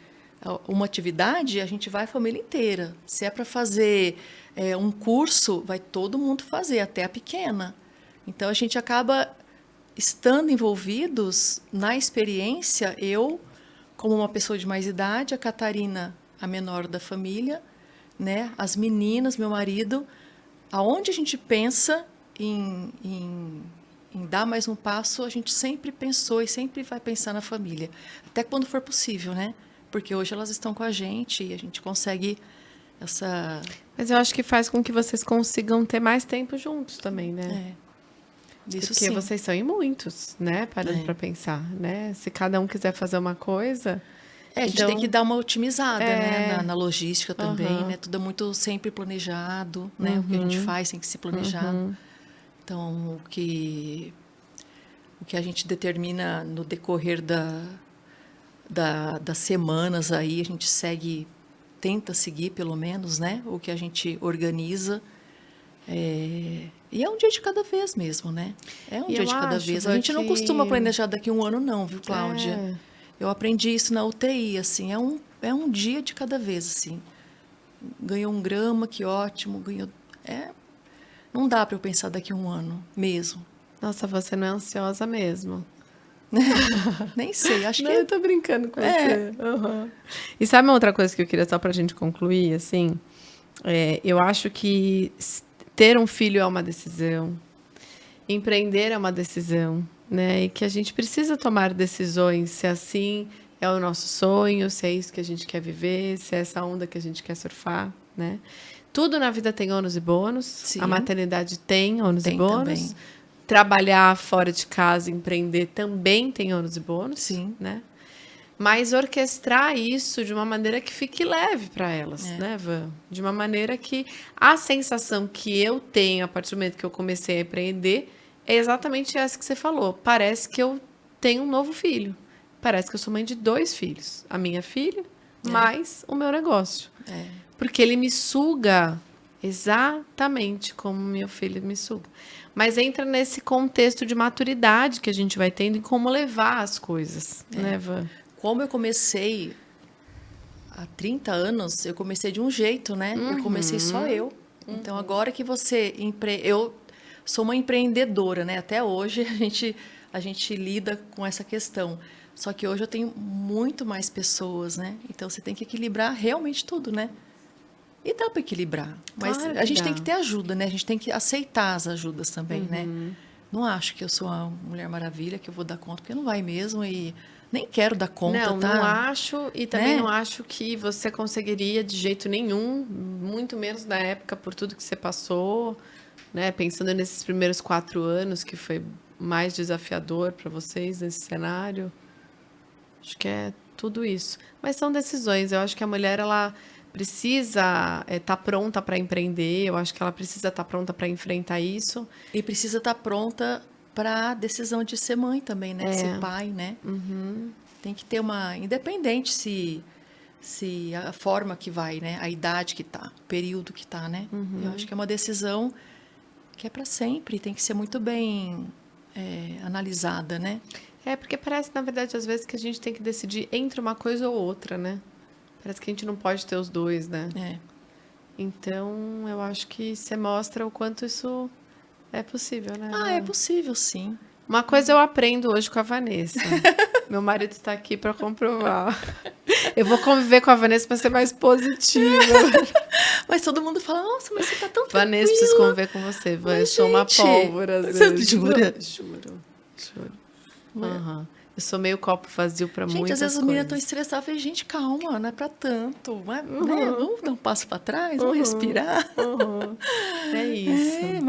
uma atividade, a gente vai a família inteira. Se é para fazer um curso, vai todo mundo fazer, até a pequena. Então, a gente acaba estando envolvidos na experiência, eu, como uma pessoa de mais idade, a Catarina, a menor da família, né? As meninas, meu marido, aonde a gente pensa em dar mais um passo, a gente sempre pensou e sempre vai pensar na família, até quando for possível, né? Porque hoje elas estão com a gente e a gente consegue essa... Mas eu acho que faz com que vocês consigam ter mais tempo juntos também, né? Isso Porque sim. vocês são em muitos, né? Parando para pensar, né? Se cada um quiser fazer uma coisa, A gente tem que dar uma otimizada, né? Na logística também, aham. né? Tudo é muito sempre planejado, né? O que a gente faz tem que ser planejado. Então, o que a gente determina no decorrer das semanas aí, a gente segue, tenta seguir pelo menos, né? O que a gente organiza. E é um dia de cada vez mesmo, né? É um E dia eu de cada acho, vez. A Vã, gente não costuma que planejar daqui a um ano, não, viu, Cláudia? é, Eu aprendi isso na UTI, assim, é um dia de cada vez, assim. Ganhou 1 grama, que ótimo, ganhou... não dá para eu pensar daqui a um ano, mesmo. nossa, você não é ansiosa mesmo. Nem sei, acho Não, eu que tô brincando com você. Aham. E sabe uma outra coisa que eu queria só pra gente concluir, assim? Eu acho que ter um filho é uma decisão, empreender é uma decisão, né? E que a gente precisa tomar decisões se assim é o nosso sonho, se é isso que a gente quer viver, se é essa onda que a gente quer surfar, né? Tudo na vida tem ônus e bônus. sim, A maternidade tem ônus e tem bônus. também. Trabalhar fora de casa, empreender também tem ônus e bônus, Sim. né? Mas orquestrar isso de uma maneira que fique leve para elas, né, Van? De uma maneira que a sensação que eu tenho a partir do momento que eu comecei a empreender é exatamente essa que você falou. Parece que eu tenho um novo filho. Parece que eu sou mãe de 2 filhos. A minha filha, mais o meu negócio. Porque ele me suga exatamente como meu filho me suga. Mas entra nesse contexto de maturidade que a gente vai tendo e como levar as coisas, né, Van? Como eu comecei há 30 anos, eu comecei de um jeito, né? Eu comecei só eu. Então, agora que você... Eu sou uma empreendedora, né? Até hoje a gente lida com essa questão. Só que hoje eu tenho muito mais pessoas, né? Então, você tem que equilibrar realmente tudo, né? E dá para equilibrar. Mas Claro a que gente tem dá. que ter ajuda, né? A gente tem que aceitar as ajudas também, né? Não acho que eu sou uma Mulher Maravilha, que eu vou dar conta, porque não vai mesmo. E nem quero dar conta, Não, tá? não acho e também Né? não acho que você conseguiria de jeito nenhum, muito menos na época por tudo que você passou, né? Pensando nesses primeiros 4 anos que foi mais desafiador para vocês nesse cenário. Acho que é tudo isso. Mas são decisões. Eu acho que a mulher ela precisa estar pronta para empreender. Eu acho que ela precisa estar pronta para enfrentar isso. E precisa estar pronta para a decisão de ser mãe também, né? De ser pai, né? Tem que ter uma... Independente se a forma que vai, né? A idade que tá, o período que tá, né? Eu acho que é uma decisão que é para sempre. Tem que ser muito bem analisada, né? É porque parece, na verdade, às vezes que a gente tem que decidir entre uma coisa ou outra, né? Parece que a gente não pode ter os dois, né? É. Então, eu acho que você mostra o quanto isso é possível, né? Ah, é possível, sim. Uma coisa eu aprendo hoje com a Vanessa. Meu marido está aqui para comprovar. Eu vou conviver com a Vanessa para ser mais positiva. Mas todo mundo fala, nossa, mas você tá tão Vanessa, preciso tranquila. conviver com você. Van. Eu Mas, sou uma gente, pólvora, às você vezes. jura? Juro. Aham. Eu sou meio copo vazio para Gente, muitas às vezes as meninas estão coisas. estressadas. Eu falei, gente, calma, não é pra tanto. Mas, né, vamos dar um passo para trás, vamos respirar. É isso.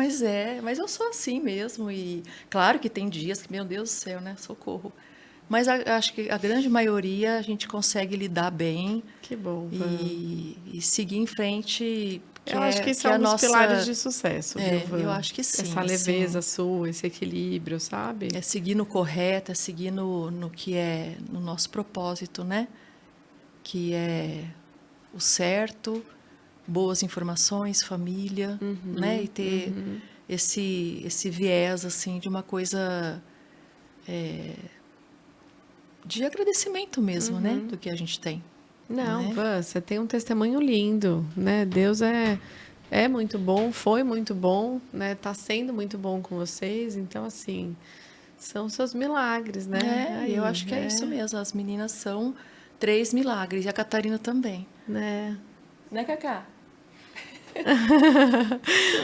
Mas eu sou assim mesmo. E claro que tem dias que, meu Deus do céu, né? Socorro. Mas acho que a grande maioria a gente consegue lidar bem Que bom, Van. e seguir em frente. Eu acho que isso que é a um dos nossa... pilares de sucesso, viu, Van? eu acho que sim. Essa leveza sua, esse equilíbrio, sabe? É seguir no correto, é seguir no que é no nosso propósito, né? Que é o certo, boas informações, família, né? E ter esse viés, assim, de uma coisa de agradecimento mesmo, né? Do que a gente tem. Não, né? Van, você tem um testemunho lindo, né? Deus é muito bom, foi muito bom, né? Tá sendo muito bom com vocês, então assim, são seus milagres, né? Aí, Eu acho que é isso mesmo. As meninas são 3 milagres, e a Catarina também. Né? Né, Cacá?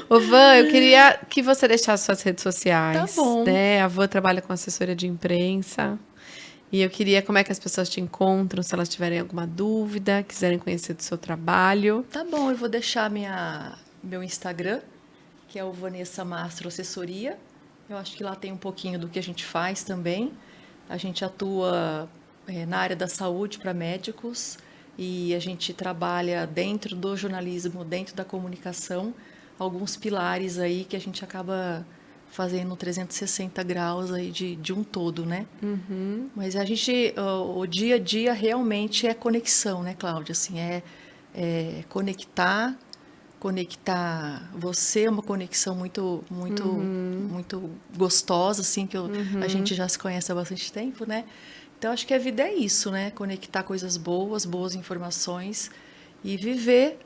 Ô, Van, eu queria que você deixasse suas redes sociais, Tá bom. né? A Van trabalha com assessoria de imprensa. E eu queria como é que as pessoas te encontram, se elas tiverem alguma dúvida, quiserem conhecer do seu trabalho. Tá bom, eu vou deixar meu Instagram, que é o Vanessa Mastro Assessoria. Eu acho que lá tem um pouquinho do que a gente faz também. A gente atua na área da saúde para médicos e a gente trabalha dentro do jornalismo, dentro da comunicação, alguns pilares aí que a gente acaba fazendo 360 graus aí de um todo, né? Mas a gente, o dia a dia realmente é conexão, né, Cláudia? Assim, conectar você é uma conexão muito gostosa, assim, que a gente já se conhece há bastante tempo, né? Então, acho que a vida é isso, né? Conectar coisas boas informações e viver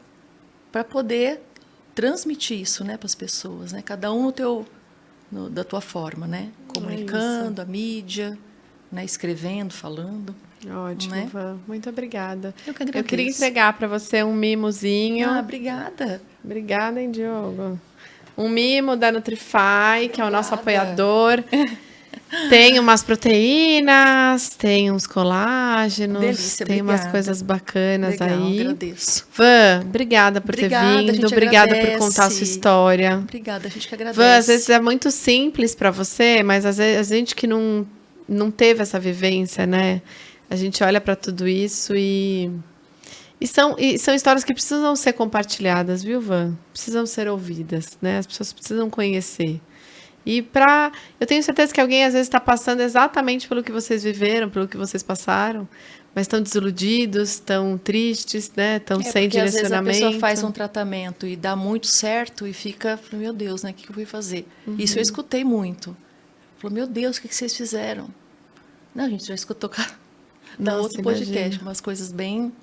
para poder transmitir isso, né, para as pessoas, né? Cada um da tua forma, né? Comunicando, a mídia, né? Escrevendo, falando. Ótimo, Né? Van. Muito obrigada. Eu que agradeço. queria entregar para você um mimozinho. Ah, obrigada. Obrigada, hein, Diogo. Um mimo da Nutrify, que é o nosso apoiador. Tem umas proteínas, tem uns colágenos, Delícia, tem umas obrigada. coisas bacanas Legal, aí. agradeço. Van, obrigada por Obrigada, a ter vindo, gente obrigada agradece. por contar a sua história. Obrigada, a gente que agradece. Van, às vezes é muito simples para você, mas às vezes a gente que não teve essa vivência, né? A gente olha para tudo isso e são histórias que precisam ser compartilhadas, viu, Van? Precisam ser ouvidas, né? As pessoas precisam conhecer. Eu tenho certeza que alguém às vezes está passando exatamente pelo que vocês viveram, pelo que vocês passaram, mas estão desiludidos, estão tristes, né? Estão sem porque às vezes a direcionamento. pessoa faz um tratamento e dá muito certo e fica, meu Deus, né? O que eu fui fazer? Isso eu escutei muito. Falou, meu Deus, o que vocês fizeram? Não, a gente já escutou no outro podcast, imagina. umas coisas bem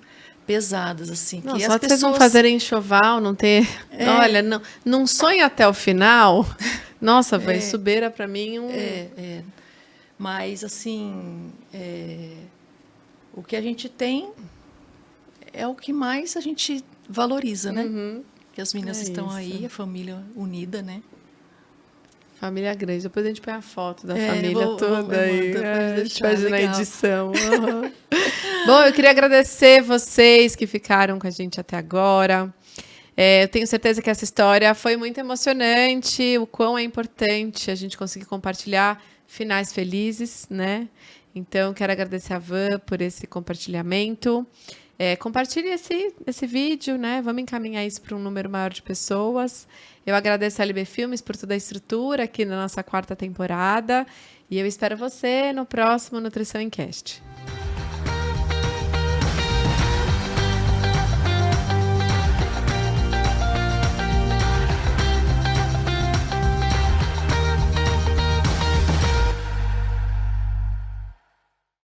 pesadas, assim. Não, que só as de vocês não fazerem enxoval, não ter... Olha, não sonho até o final. Nossa, vai, isso beira para mim um... Mas, assim, o que a gente tem é o que mais a gente valoriza, né? Que as meninas estão isso. aí, a família unida, né? Família grande. Depois a gente põe a foto da É, família toda aí. mando, pode A gente deixar, faz na legal. edição. Uhum. Bom, eu queria agradecer vocês que ficaram com a gente até agora. Eu tenho certeza que essa história foi muito emocionante, o quão é importante a gente conseguir compartilhar finais felizes, né? Então, quero agradecer a Van por esse compartilhamento. Compartilhe esse vídeo, né? Vamos encaminhar isso para um número maior de pessoas. Eu agradeço a LB Filmes por toda a estrutura aqui na nossa 4ª temporada. E eu espero você no próximo Nutrição em Cast.